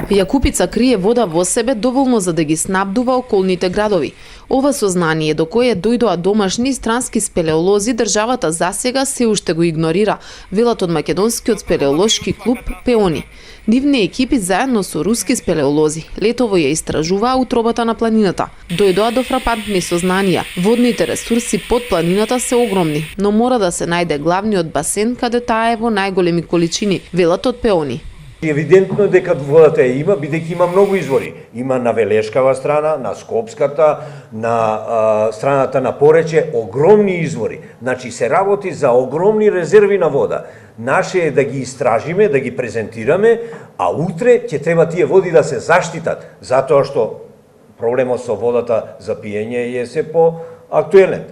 Јакупица крие вода во себе доволно за да ги снабдува околните градови. Ова сознание до кое дојдоа домашни и странски спелеолози државата засега се уште го игнорира, велат од македонскиот спелеолошки клуб Пеони. Нивни екипи заедно со руски спелеолози летово ја истражуваа утробата на планината. Дојдоа до фрапантни сознанија. Водните ресурси под планината се огромни, но мора да се најде главниот басен каде таа е во најголеми количини, велат од Пеони. Евидентно дека водата има, бидејќи има многу извори. Има на Велешкава страна, на Скопската, на страната на Порече, огромни извори. Значи се работи за огромни резерви на вода. Наше е да ги истражиме, да ги презентираме, а утре ќе треба тие води да се заштитат, затоа што проблемот со водата за пиење е се по-актуелен.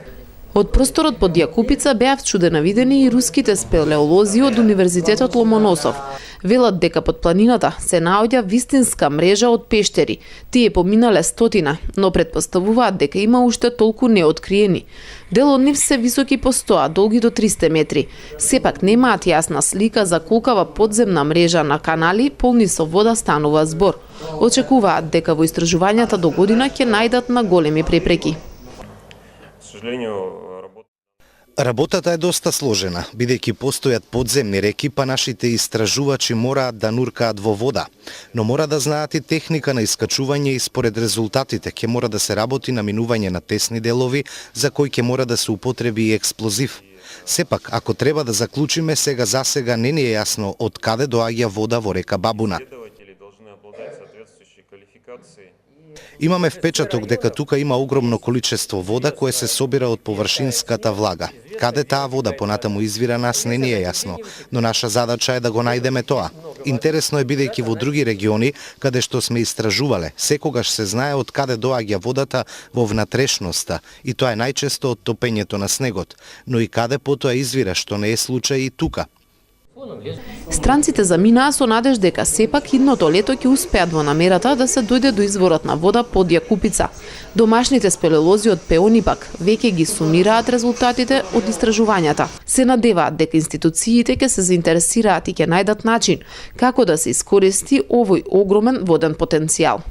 Од просторот под Јакупица беа вчудено видени и руските спелеолози од Универзитетот Ломоносов. Велат дека под планината се наоѓа вистинска мрежа од пештери. Тие поминале стотина, но претпоставуваат дека има уште толку неоткриени. Дел од нив се високи по 100, долги до 300 метри. Сепак немаат јасна слика за колкава подземна мрежа на канали полни со вода станува збор. Очекуваат дека во истражувањата до година ќе најдат на големи препреки. Работата е доста сложена, бидејќи постојат подземни реки, па нашите истражувачи мораат да нуркаат во вода, но мора да знаат и техника на искачување и според резултатите ќе мора да се работи на минување на тесни делови, за кои ќе мора да се употреби и експлозив. Сепак, ако треба да заклучиме, засега не ни е јасно од каде доаѓа вода во река Бабуна. Имаме впечаток дека тука има огромно количество вода кое се собира од површинската влага. Каде таа вода понатаму извира нас не ни е јасно, но наша задача е да го најдеме тоа. Интересно е бидејќи во други региони, каде што сме истражувале, секогаш се знае од каде доаѓа водата во внатрешноста и тоа е најчесто од топењето на снегот, но и каде потоа извира, што не е случај и тука. Странците заминаа со надеж дека сепак идното лето ќе успеат во намерата да се дојде до изворот на вода под Јакупица. Домашните спелеолози од Пеони пак веќе ги сумираат резултатите од истражувањата. Се надеваат дека институциите ќе се заинтересираат и ќе најдат начин како да се искористи овој огромен воден потенцијал.